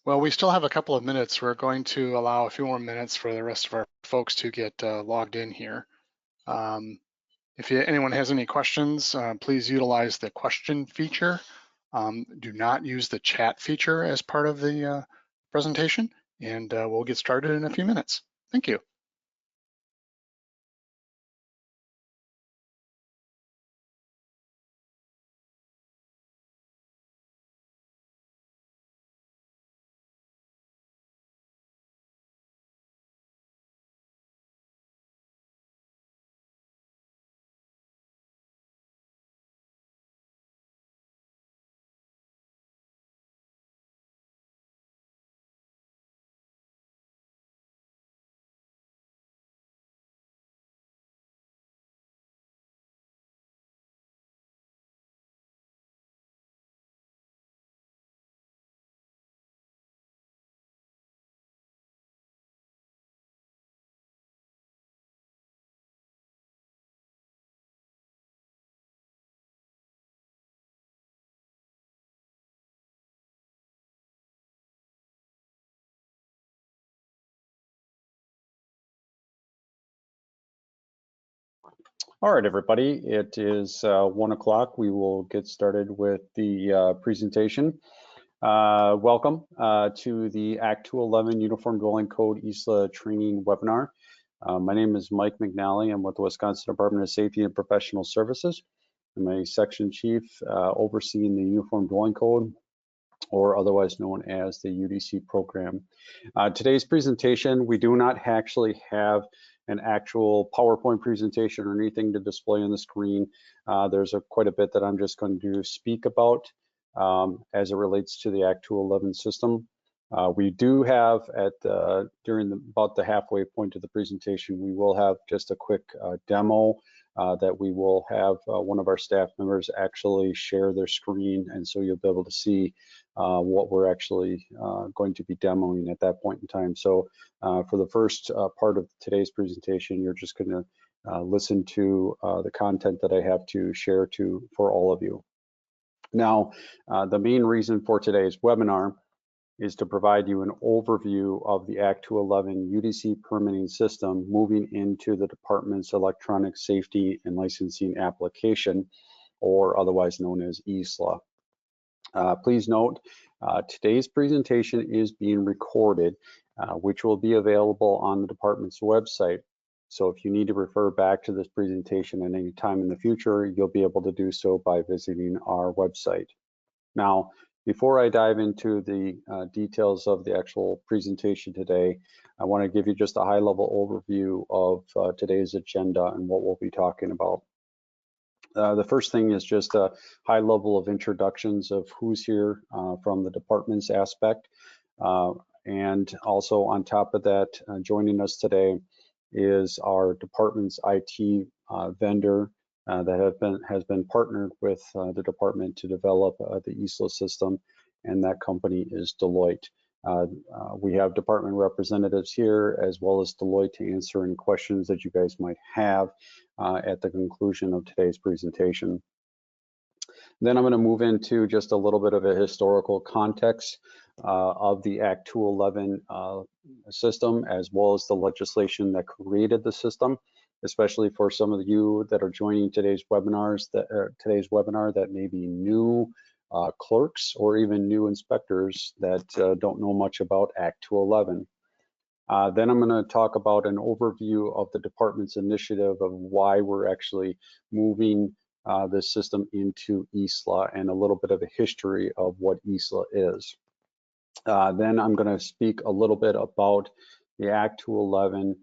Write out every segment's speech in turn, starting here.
Well, we still have a couple of minutes. We're going to allow a few more minutes for the rest of our folks to get logged in here. If anyone has any questions, please utilize the question feature. Do not use the chat feature as part of the presentation, and we'll get started in a few minutes. Thank you. All right, everybody, it is 1 o'clock. We will get started with the presentation. Welcome to the Act 211 Uniform Dwelling Code ISLA training webinar. My name is Mike McNally. I'm with the Wisconsin Department of Safety and Professional Services. I'm a section chief overseeing the Uniform Dwelling Code, or otherwise known as the UDC program. Today's presentation, we do not actually have an actual PowerPoint presentation or anything to display on the screen. There's quite a bit that I'm just going to speak about as it relates to the Act 211 system. We do have during about the halfway point of the presentation, we will have just a quick demo that we will have one of our staff members actually share their screen, and so you'll be able to see what we're actually going to be demoing at that point in time. So for the first part of today's presentation, you're just going to listen to the content that I have to share for all of you. Now, the main reason for today's webinar is to provide you an overview of the Act 211 UDC permitting system moving into the department's electronic safety and licensing application, or otherwise known as eSLA. Please note, today's presentation is being recorded, which will be available on the department's website. So if you need to refer back to this presentation at any time in the future, you'll be able to do so by visiting our website. Now, before I dive into the details of the actual presentation today, I want to give you just a high-level overview of today's agenda and what we'll be talking about. The first thing is just a high level of introductions of who's here from the department's aspect. And also on top of that, joining us today is our department's IT vendor that has been partnered with the department to develop the ISLA system, and that company is Deloitte. We have department representatives here as well as Deloitte to answer any questions that you guys might have at the conclusion of today's presentation. Then I'm going to move into just a little bit of a historical context of the Act 211 system, as well as the legislation that created the system, especially for some of you that are joining today's webinar that may be new clerks or even new inspectors that don't know much about Act 211. Then I'm going to talk about an overview of the department's initiative of why we're actually moving this system into ISLA and a little bit of a history of what ISLA is. Then I'm going to speak a little bit about the Act 211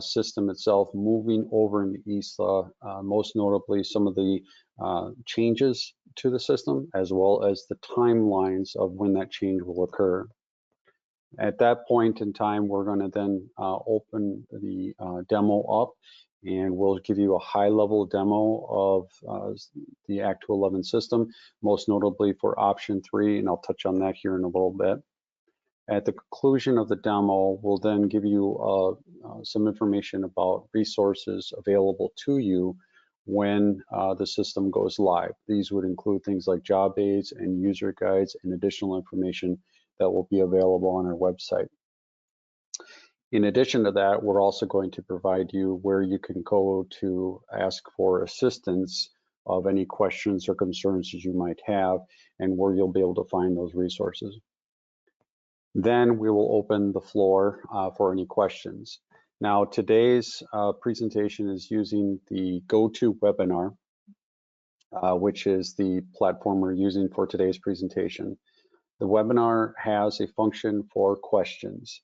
system itself moving over into ISLA, most notably some of the changes to the system, as well as the timelines of when that change will occur. At that point in time, we're going to then open the demo up, and we'll give you a high-level demo of the Act 211 system, most notably for option 3, and I'll touch on that here in a little bit. At the conclusion of the demo, we'll then give you some information about resources available to you when the system goes live. These would include things like job aids and user guides and additional information that will be available on our website. In addition to that, we're also going to provide you where you can go to ask for assistance of any questions or concerns that you might have, and where you'll be able to find those resources. Then we will open the floor for any questions. Now, today's presentation is using the GoToWebinar, which is the platform we're using for today's presentation. The webinar has a function for questions.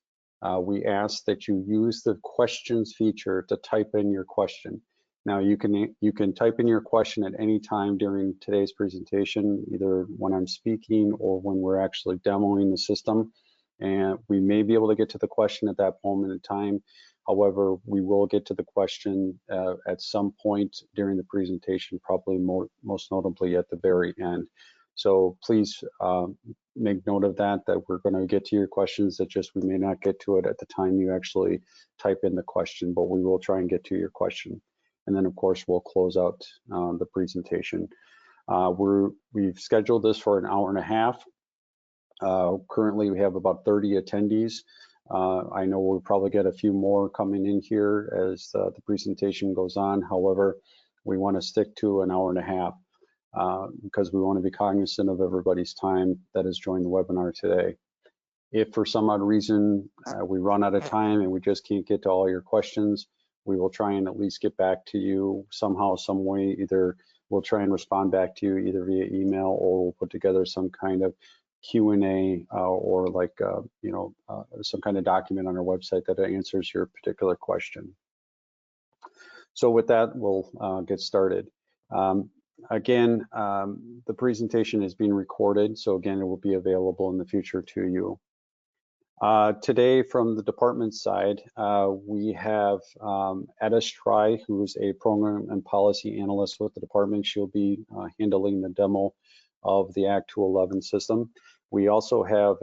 We ask that you use the questions feature to type in your question. Now, you can type in your question at any time during today's presentation, either when I'm speaking or when we're actually demoing the system. And we may be able to get to the question at that moment in time. However, we will get to the question at some point during the presentation, probably most notably at the very end. So please make note of that we're going to get to your questions, that just we may not get to it at the time you actually type in the question, but we will try and get to your question. And then, of course, we'll close out the presentation. We've scheduled this for an hour and a half. Currently, we have about 30 attendees. I know we'll probably get a few more coming in here as the presentation goes on. However, we want to stick to an hour and a half because we want to be cognizant of everybody's time that has joined the webinar today. If for some odd reason we run out of time and we just can't get to all your questions, we will try and at least get back to you somehow, some way. Either we'll try and respond back to you either via email, or we'll put together some kind of Q&A or like some kind of document on our website that answers your particular question. So with that, we'll get started. Again, the presentation is being recorded, so again, it will be available in the future to you. Today, from the department side, we have Etta Stry, who's a program and policy analyst with the department. She'll be handling the demo of the Act 211 system. We also have,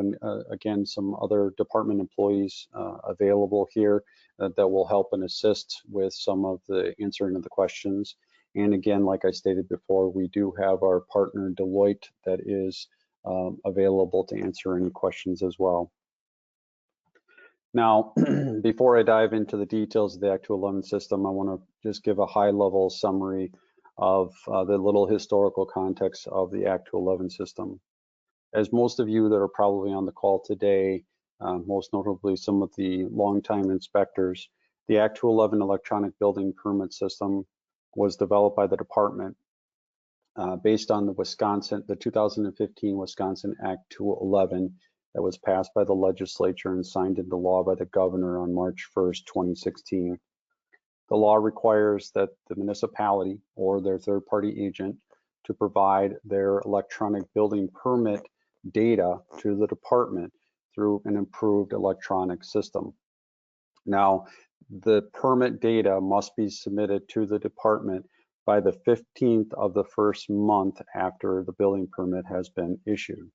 again, some other department employees available here that will help and assist with some of the answering of the questions. And again, like I stated before, we do have our partner Deloitte that is available to answer any questions as well. Now, before I dive into the details of the Act 211 system, I want to just give a high-level summary of the little historical context of the Act 211 system. As most of you that are probably on the call today, most notably some of the longtime inspectors, the Act 211 electronic building permit system was developed by the department based on the 2015 Wisconsin Act 211 that was passed by the legislature and signed into law by the governor on March 1st, 2016. The law requires that the municipality or their third-party agent to provide their electronic building permit data to the department through an improved electronic system. Now, the permit data must be submitted to the department by the 15th of the first month after the building permit has been issued.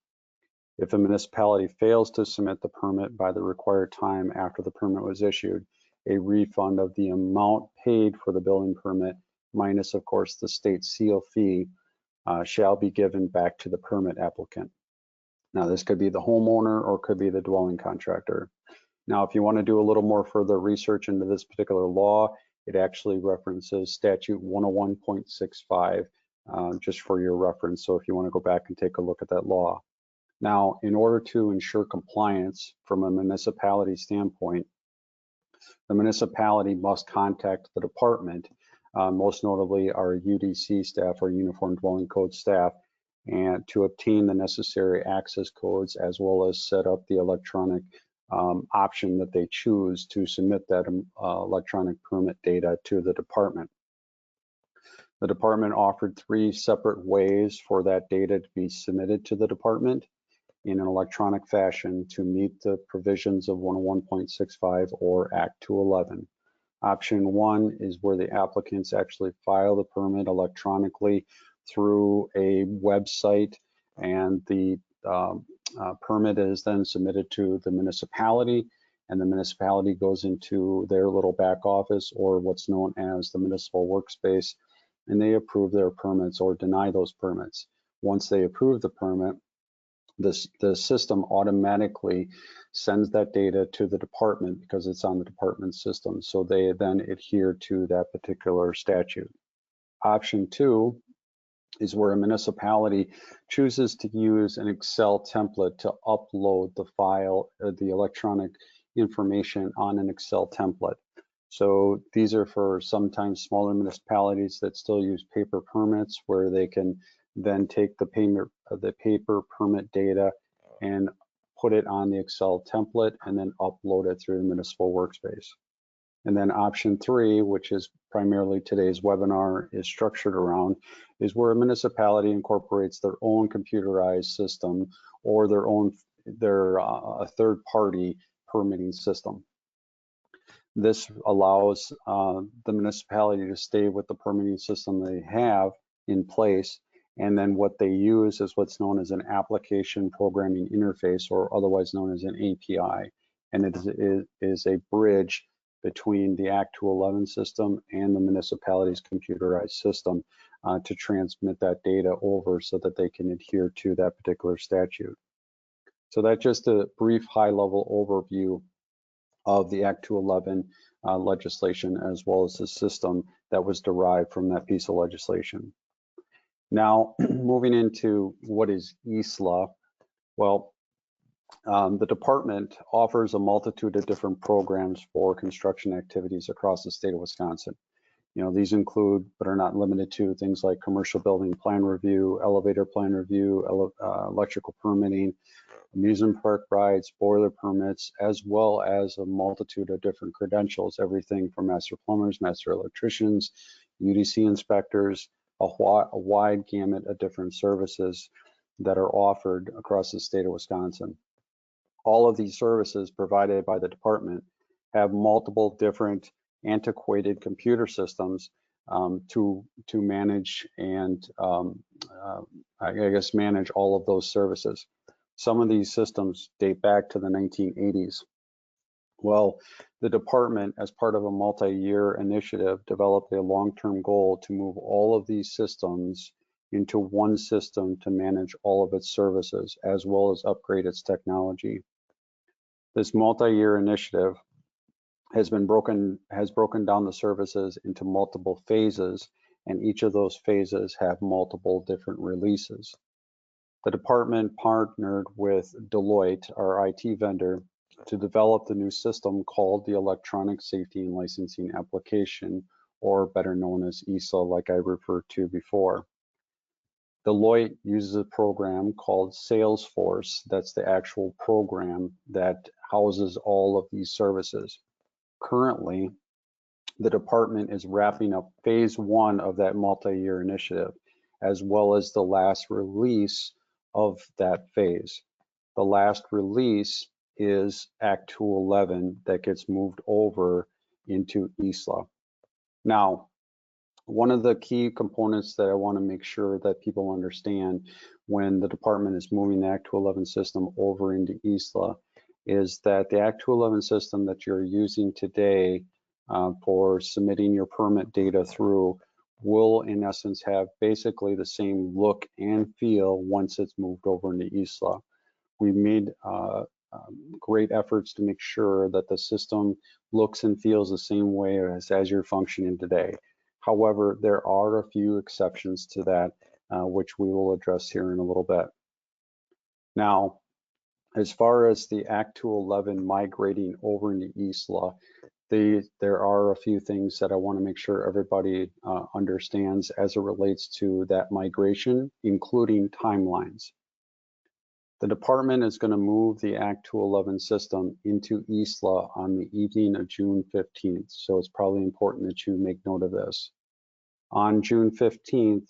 If a municipality fails to submit the permit by the required time after the permit was issued, a refund of the amount paid for the building permit, minus, of course, the state seal fee, shall be given back to the permit applicant. Now, this could be the homeowner or could be the dwelling contractor. Now, if you want to do a little more further research into this particular law, it actually references statute 101.65, just for your reference. So if you want to go back and take a look at that law. Now, in order to ensure compliance from a municipality standpoint, the municipality must contact the department, most notably our UDC staff, or Uniform Dwelling Code staff, and to obtain the necessary access codes, as well as set up the electronic option that they choose to submit that electronic permit data to the department. The department offered 3 separate ways for that data to be submitted to the department in an electronic fashion to meet the provisions of 101.65 or Act 211. Option 1 is where the applicants actually file the permit electronically through a website, and the permit is then submitted to the municipality, and the municipality goes into their little back office, or what's known as the municipal workspace, and they approve their permits or deny those permits. Once they approve the permit, the system automatically sends that data to the department because it's on the department system. So they then adhere to that particular statute. Option 2 is where a municipality chooses to use an Excel template to upload the file, the electronic information on an Excel template. So these are for sometimes smaller municipalities that still use paper permits, where they can then take the paper permit data and put it on the Excel template and then upload it through the municipal workspace. And then option 3, which is primarily today's webinar is structured around, is where a municipality incorporates their own computerized system or their third-party permitting system. This allows the municipality to stay with the permitting system they have in place, and then what they use is what's known as an application programming interface, or otherwise known as an API, and it is a bridge between the Act 211 system and the municipality's computerized system to transmit that data over so that they can adhere to that particular statute. So that's just a brief high-level overview of the Act 211 legislation, as well as the system that was derived from that piece of legislation. Now, moving into what is ISLA, well, the department offers a multitude of different programs for construction activities across the state of Wisconsin. You know, these include, but are not limited to, things like commercial building plan review, elevator plan review, electrical permitting, amusement park rides, boiler permits, as well as a multitude of different credentials, everything from master plumbers, master electricians, UDC inspectors, a wide gamut of different services that are offered across the state of Wisconsin. All of these services provided by the department have multiple different antiquated computer systems to manage and I guess manage all of those services. Some of these systems date back to the 1980s. Well, the department, as part of a multi-year initiative, developed a long-term goal to move all of these systems into one system to manage all of its services, as well as upgrade its technology. This multi-year initiative has broken down the services into multiple phases, and each of those phases have multiple different releases. The department partnered with Deloitte, our IT vendor, to develop the new system called the Electronic Safety and Licensing Application, or better known as eSLA, like I referred to before. Deloitte uses a program called Salesforce. That's the actual program that houses all of these services. Currently, the department is wrapping up phase 1 of that multi-year initiative, as well as the last release of that phase. The last release is Act 211 that gets moved over into ISLA. Now, one of the key components that I want to make sure that people understand when the department is moving the Act 211 system over into ISLA is that the Act 211 system that you're using today for submitting your permit data through will in essence have basically the same look and feel once it's moved over into ISLA. We made great efforts to make sure that the system looks and feels the same way as you're functioning today. However, there are a few exceptions to that, which we will address here in a little bit. Now, as far as the Act 211 migrating over into ISLA, there are a few things that I want to make sure everybody understands as it relates to that migration, including timelines. The department is going to move the Act 211 system into ISLA on the evening of June 15th, so it's probably important that you make note of this. On June 15th,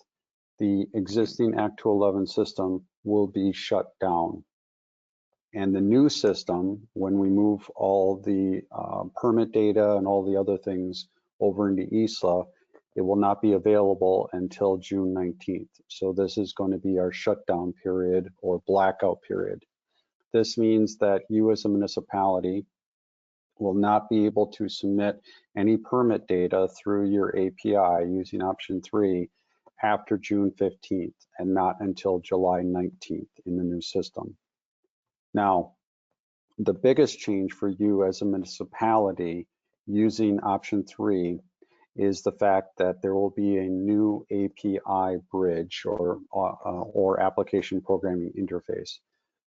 the existing Act 211 system will be shut down. And the new system, when we move all the permit data and all the other things over into ISLA, it will not be available until June 19th. So this is going to be our shutdown period or blackout period. This means that you as a municipality will not be able to submit any permit data through your API using option 3 after June 15th and not until July 19th in the new system. Now, the biggest change for you as a municipality using option 3 is the fact that there will be a new API bridge or application programming interface.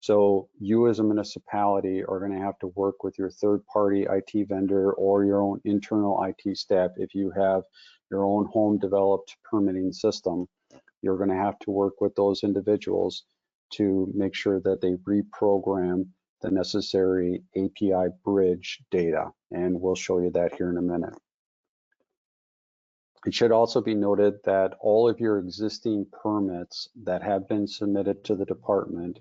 So you as a municipality are going to have to work with your third-party IT vendor or your own internal IT staff. If you have your own home-developed permitting system, you're going to have to work with those individuals to make sure that they reprogram the necessary API bridge data, and we'll show you that here in a minute. It should also be noted that all of your existing permits that have been submitted to the department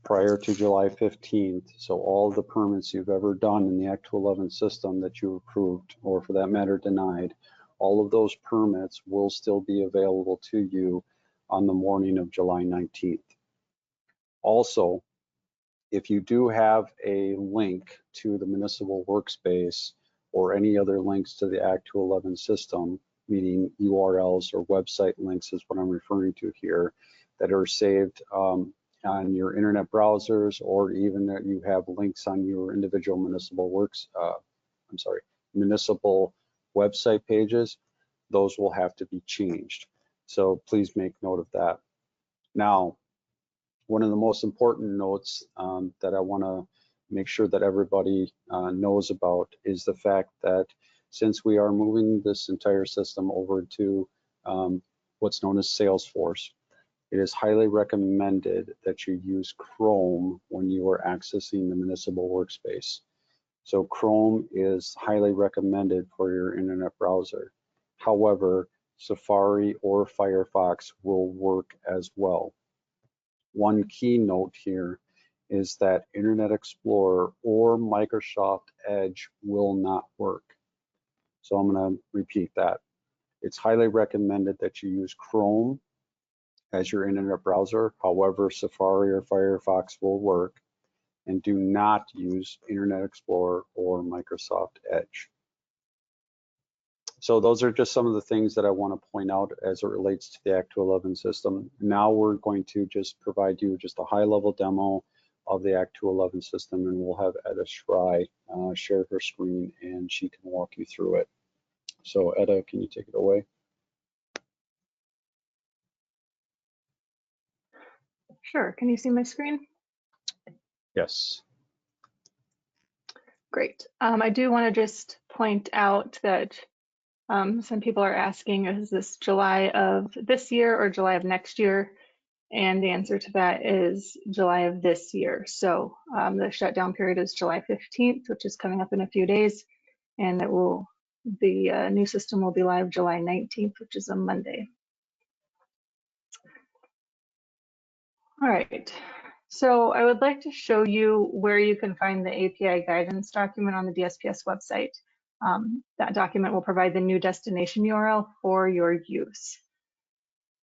prior to July 15th, so all of the permits you've ever done in the Act 211 system that you approved, or for that matter denied, all of those permits will still be available to you on the morning of July 19th. Also, if you do have a link to the municipal workspace or any other links to the Act 211 system, meaning URLs or website links is what I'm referring to here, that are saved on your internet browsers, or even that you have links on your individual municipal municipal website pages, those will have to be changed. So please make note of that. Now, one of the most important notes that I want to make sure that everybody knows about is the fact that since we are moving this entire system over to what's known as Salesforce, it is highly recommended that you use Chrome when you are accessing the municipal workspace. So Chrome is highly recommended for your internet browser. However, Safari or Firefox will work as well. One key note here is that Internet Explorer or Microsoft Edge will not work. So I'm going to repeat that. It's highly recommended that you use Chrome as your internet browser. However, Safari or Firefox will work, and do not use Internet Explorer or Microsoft Edge. So those are just some of the things that I want to point out as it relates to the Act 211 system. Now we're going to just provide you just a high-level demo of the Act 211 system, and we'll have Etta Schrei share her screen and she can walk you through it. So Etta, can you take it away? Sure. Can you see my screen? Yes. Great. I do want to just point out that some people are asking, is this July of this year or July of next year? And the answer to that is July of this year. So the shutdown period is July 15th, which is coming up in a few days. And the new system will be live July 19th, which is a Monday. All right. So I would like to show you where you can find the API guidance document on the DSPS website. That document will provide the new destination URL for your use.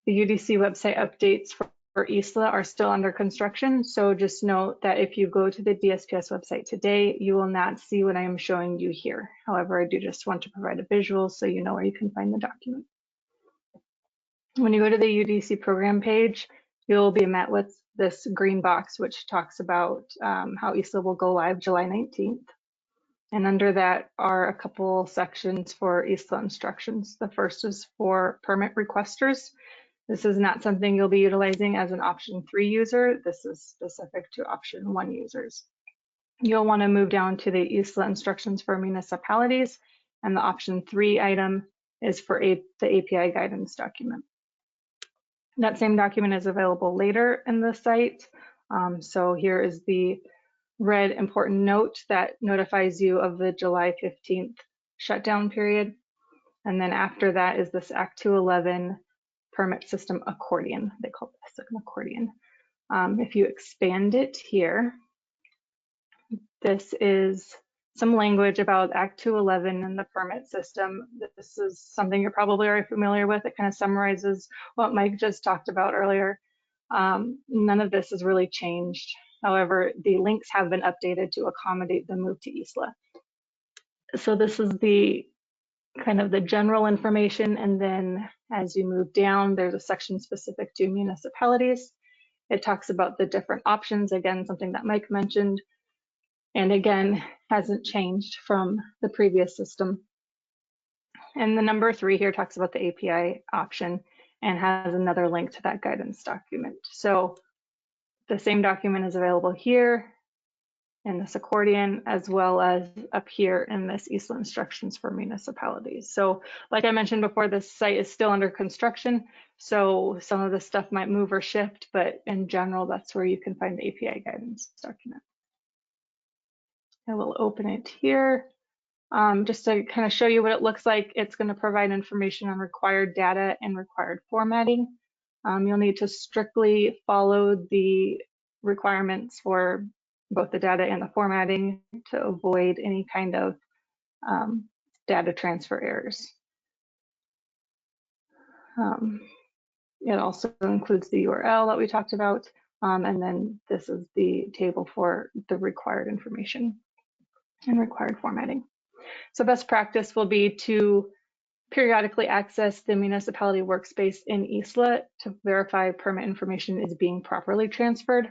The UDC website updates for Isla are still under construction, so just note that if you go to the DSPS website today, you will not see what I am showing you here. However, I do just want to provide a visual so you know where you can find the document. When you go to the UDC program page, you'll be met with this green box, which talks about how Isla will go live July 19th. And under that are a couple sections for Isla instructions. The first is for permit requesters. This is not something you'll be utilizing as an option 3 user. This is specific to option 1 users. You'll want to move down to the Isla instructions for municipalities, and the option 3 item is for the API guidance document. That same document is available later in the site. So here is the red important note that notifies you of the July 15th shutdown period. And then after that is this Act 211 permit system accordion. They call this an accordion. If you expand it here, this is some language about Act 211 and the permit system. This is something you're probably already familiar with. It kind of summarizes what Mike just talked about earlier. None of this has really changed. However, the links have been updated to accommodate the move to Isla. So this is the kind of the general information, and then as you move down, there's a section specific to municipalities. It talks about the different options, again, something that Mike mentioned, and again, hasn't changed from the previous system. And the number 3 here talks about the API option and has another link to that guidance document. So the same document is available here in this Accordion, as well as up here in this Isla instructions for municipalities. So like I mentioned before, this site is still under construction, so some of the stuff might move or shift, but in general, that's where you can find the API guidance document. I will open it here. Just to kind of show you what it looks like. It's going to provide information on required data and required formatting. You'll need to strictly follow the requirements for both the data and the formatting to avoid any kind of data transfer errors. It also includes the URL that we talked about, and then this is the table for the required information and required formatting. So best practice will be to periodically access the municipality workspace in Isla to verify permit information is being properly transferred.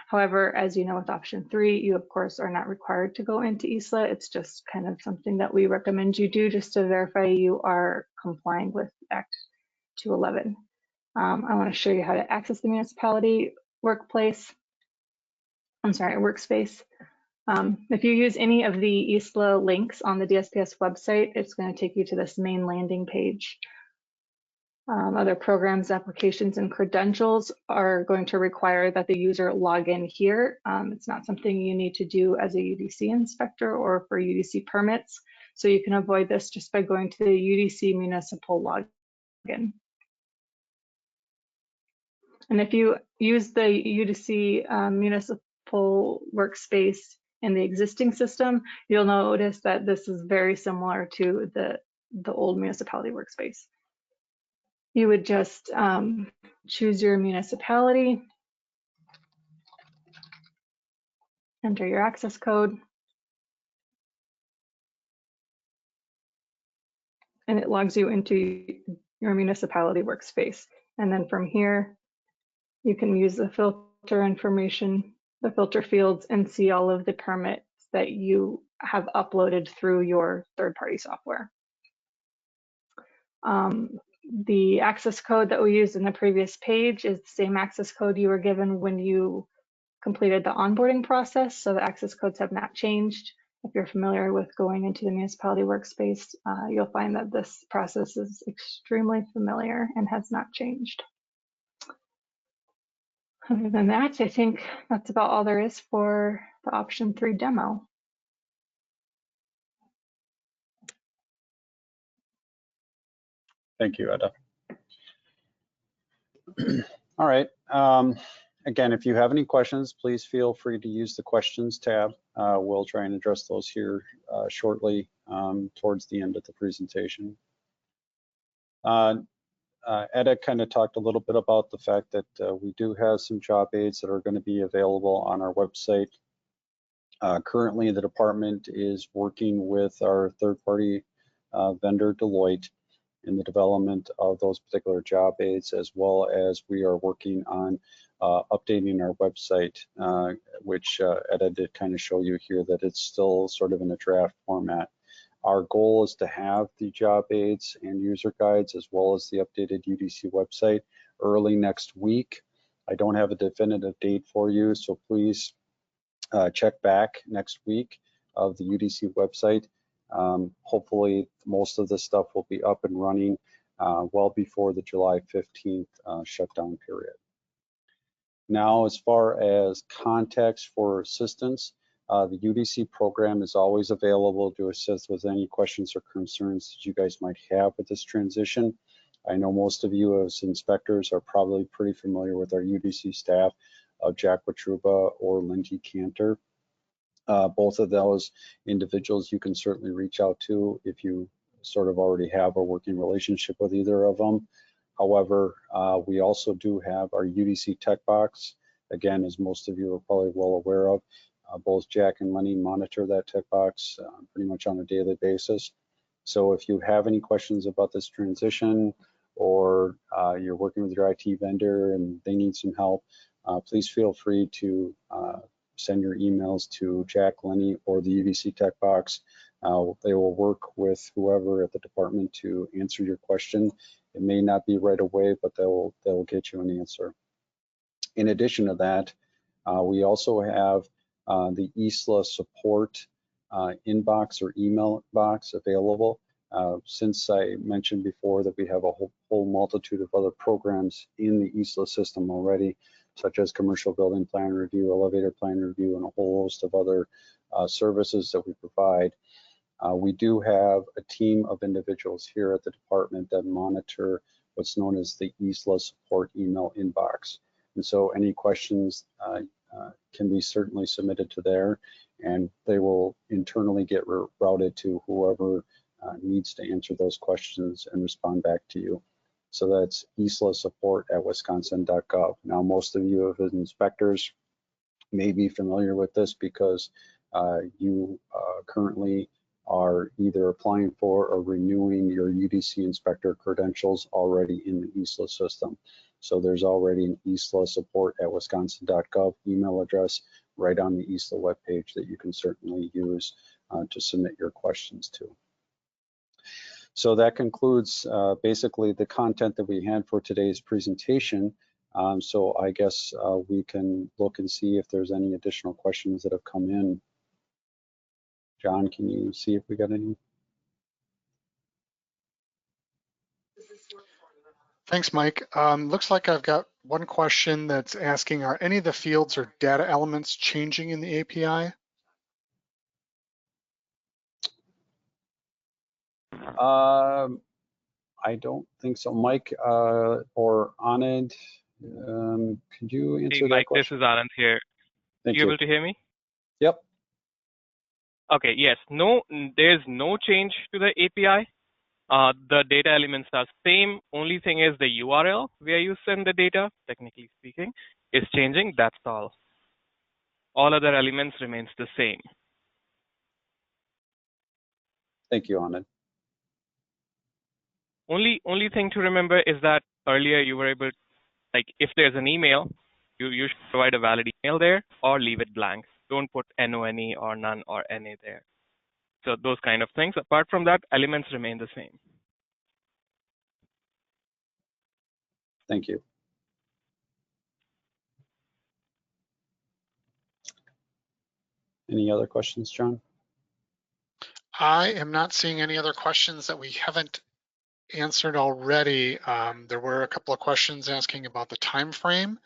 However, as you know, with option 3, you of course are not required to go into Isla. It's just kind of something that we recommend you do just to verify you are complying with Act 211. I want to show you how to access the municipality workspace. If you use any of the Isla links on the DSPS website, it's going to take you to this main landing page. Other programs, applications, and credentials are going to require that the user log in here. It's not something you need to do as a UDC inspector or for UDC permits, so you can avoid this just by going to the UDC municipal login. And if you use the UDC municipal workspace in the existing system, you'll notice that this is very similar to the old municipality workspace. You would just choose your municipality, enter your access code, and it logs you into your municipality workspace. And then from here, you can use the filter information, the filter fields, and see all of the permits that you have uploaded through your third-party software. The access code that we used in the previous page is the same access code you were given when you completed the onboarding process, so the access codes have not changed. If you're familiar with going into the municipality workspace, you'll find that this process is extremely familiar and has not changed. Other than that, I think that's about all there is for the option 3 demo. Thank you, Edda. All right. Again, if you have any questions, please feel free to use the questions tab. We'll try and address those here shortly towards the end of the presentation. Edda kind of talked a little bit about the fact that we do have some job aids that are going to be available on our website. Currently, the department is working with our third-party vendor, Deloitte, in the development of those particular job aids, as well as we are working on updating our website, which Edda did kind of show you here that it's still sort of in a draft format. Our goal is to have the job aids and user guides, as well as the updated UDC website early next week. I don't have a definitive date for you, so please check back next week of the UDC website. Hopefully most of the stuff will be up and running well before the July 15th shutdown period. Now, as far as context for assistance, the UDC program is always available to assist with any questions or concerns that you guys might have with this transition. I know most of you as inspectors are probably pretty familiar with our UDC staff of Jack Watruba or Lindsay Cantor. Both of those individuals you can certainly reach out to if you sort of already have a working relationship with either of them. However, we also do have our UDC tech box. Again, as most of you are probably well aware of, both Jack and Lenny monitor that tech box pretty much on a daily basis. So if you have any questions about this transition, or you're working with your IT vendor and they need some help, please feel free to send your emails to Jack, Lenny, or the UVC Tech Box. They will work with whoever at the department to answer your question. It may not be right away, but they'll get you an answer. In addition to that, we also have the ISLA support inbox or email box available. Since I mentioned before that we have a whole multitude of other programs in the ISLA system already, such as commercial building plan review, elevator plan review, and a whole host of other services that we provide. We do have a team of individuals here at the department that monitor what's known as the ISLA support email inbox. And so any questions can be certainly submitted to there, and they will internally get routed to whoever needs to answer those questions and respond back to you. So that's islasupport@wisconsin.gov. Now, most of you as inspectors may be familiar with this because you currently are either applying for or renewing your UDC inspector credentials already in the ISLA system. So there's already an islasupport@wisconsin.gov email address right on the ISLA webpage that you can certainly use to submit your questions to. So that concludes basically the content that we had for today's presentation. So I guess we can look and see if there's any additional questions that have come in. John, can you see if we got any? Thanks, Mike. Looks like I've got one question that's asking, are any of the fields or data elements changing in the API? I don't think so. Mike or Anand, could you answer that question? This is Anand here. Thank you. Able to hear me? Yep. Okay, yes. No, there's no change to the API. The data elements are same. Only thing is the URL where you send the data, technically speaking, is changing. That's all. All other elements remains the same. Thank you, Anand. Only thing to remember is that earlier you were able, like if there's an email, you should provide a valid email there or leave it blank. Don't put NONE or none or NA there. So those kind of things. Apart from that, elements remain the same. Thank you. Any other questions, John? I am not seeing any other questions that we haven't answered already. There were a couple of questions asking about the time frame.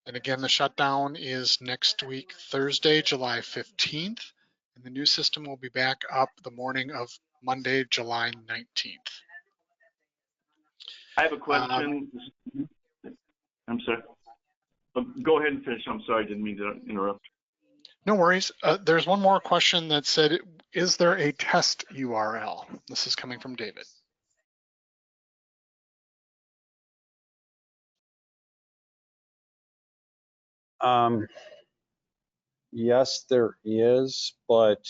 And again, the shutdown is next week, Thursday, July 15th. And the new system will be back up the morning of Monday, July 19th. I have a question. I'm sorry. Go ahead and finish. I'm sorry, I didn't mean to interrupt. No worries. There's one more question that said, is there a test URL? This is coming from David. Yes, there is, but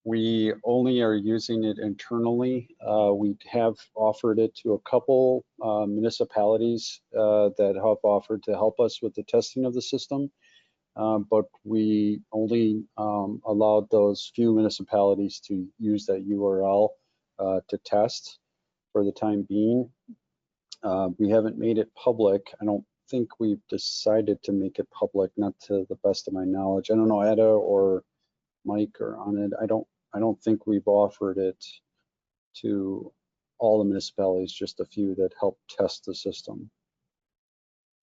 we only are using it internally. We have offered it to a couple municipalities that have offered to help us with the testing of the system, but we only allowed those few municipalities to use that URL to test for the time being. We haven't made it public. I don't think we've decided to make it public, not to the best of my knowledge. I don't know, Etta or Mike or Anand, I don't think we've offered it to all the municipalities, just a few that help test the system.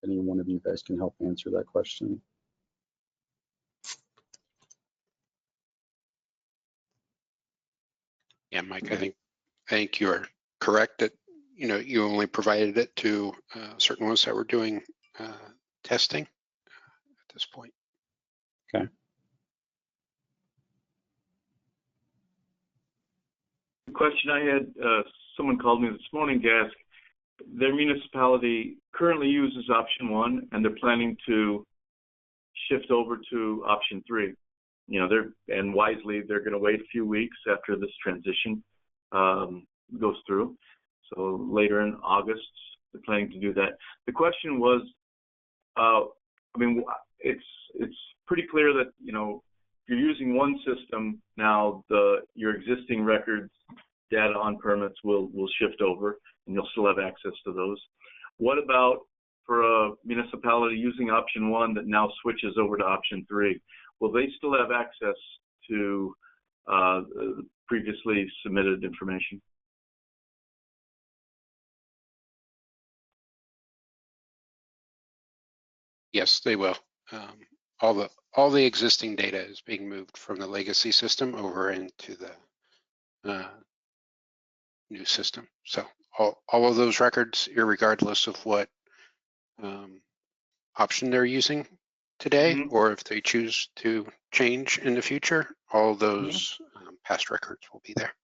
Any one of you guys can help answer that question. Yeah, Mike, I think you're correct that you only provided it to certain ones that were doing testing at this point. Okay. The question I had, someone called me this morning to ask, their municipality currently uses option 1 and they're planning to shift over to option 3. and wisely, they're going to wait a few weeks after this transition goes through. So later in August, they're planning to do that. The question was, it's pretty clear that, if you're using one system now, your existing records data on permits will shift over, and you'll still have access to those. What about for a municipality using option 1 that now switches over to option 3? Will they still have access to previously submitted information? Yes, they will. All the existing data is being moved from the legacy system over into the new system. So all of those records, irregardless of what option they're using today, or if they choose to change in the future, all of those past records will be there.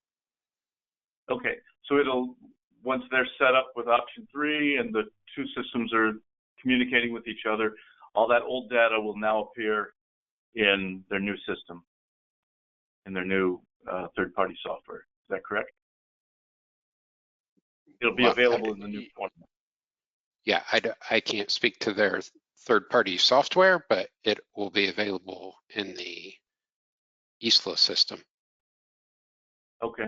Okay, so once they're set up with option 3 and the two systems are communicating with each other, all that old data will now appear in their new system, in their new third-party software. Is that correct? It'll be available in the new format. Yeah, I can't speak to their third-party software, but it will be available in the Isla system. Okay.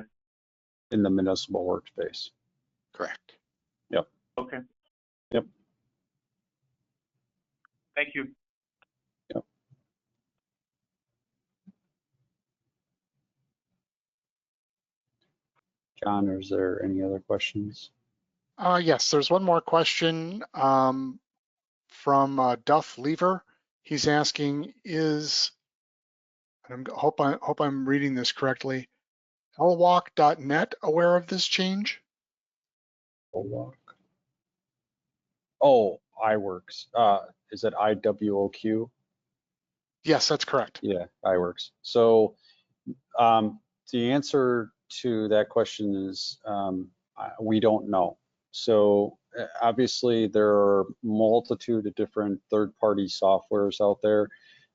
In the municipal workspace. Correct. Yep. Okay. Yep. Thank you. Yep. John, is there any other questions? Yes, there's one more question from Duff Lever. He's asking, hope I'm reading this correctly, lwalk.net aware of this change? lwalk. Oh, iWorks. Is it IWOQ? Yes, that's correct. Yeah, iWorks. So the answer to that question is we don't know. So obviously there are multitude of different third-party softwares out there.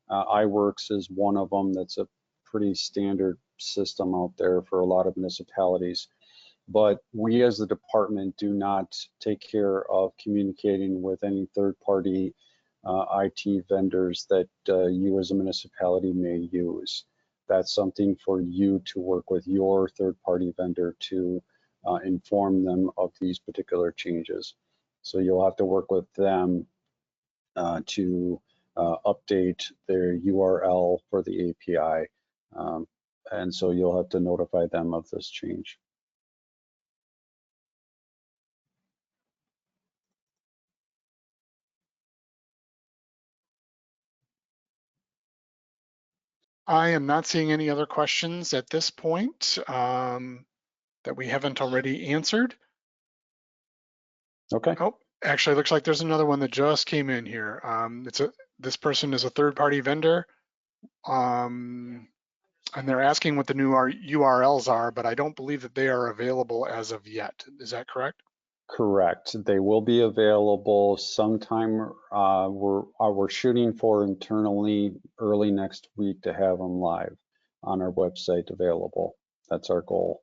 iWorks is one of them. That's a pretty standard system out there for a lot of municipalities. But we as the department do not take care of communicating with any third-party IT vendors that you as a municipality may use. That's something for you to work with your third-party vendor to inform them of these particular changes. So you'll have to work with them to update their URL for the API. And so you'll have to notify them of this change. I am not seeing any other questions at this point that we haven't already answered. Okay. Oh, actually, it looks like there's another one that just came in here. This person is a third-party vendor, and they're asking what the new URLs are, but I don't believe that they are available as of yet. Is that correct? Correct. They will be available sometime. We're shooting for internally early next week to have them live on our website available. That's our goal.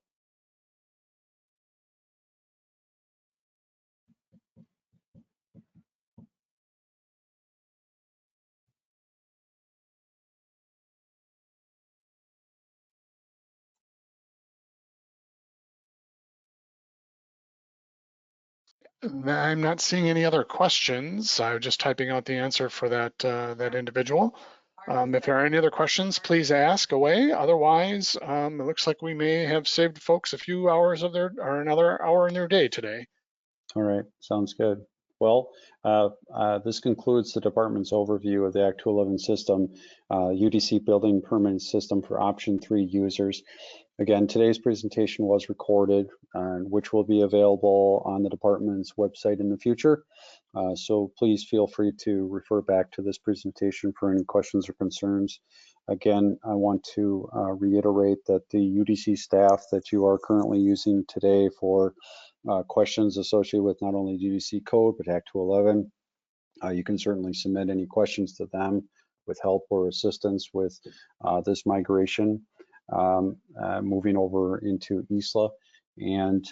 I'm not seeing any other questions. I'm just typing out the answer for that individual. If there are any other questions, please ask away. Otherwise, it looks like we may have saved folks a few hours of another hour in their day today. All right, sounds good. Well, this concludes the department's overview of the Act 211 system, UDC building permit system for option 3 users. Again, today's presentation was recorded, which will be available on the department's website in the future. So please feel free to refer back to this presentation for any questions or concerns. Again, I want to reiterate that the UDC staff that you are currently using today for questions associated with not only UDC code, but Act 211, you can certainly submit any questions to them with help or assistance with this migration, moving over into Isla. And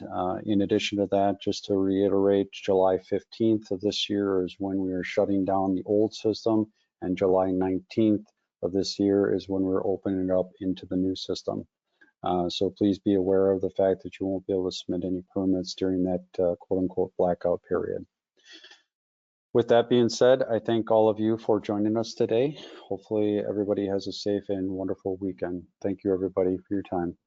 in addition to that, just to reiterate, July 15th of this year is when we are shutting down the old system, and July 19th of this year is when we're opening it up into the new system. So please be aware of the fact that you won't be able to submit any permits during that quote-unquote blackout period. With that being said, I thank all of you for joining us today. Hopefully everybody has a safe and wonderful weekend. Thank you everybody for your time.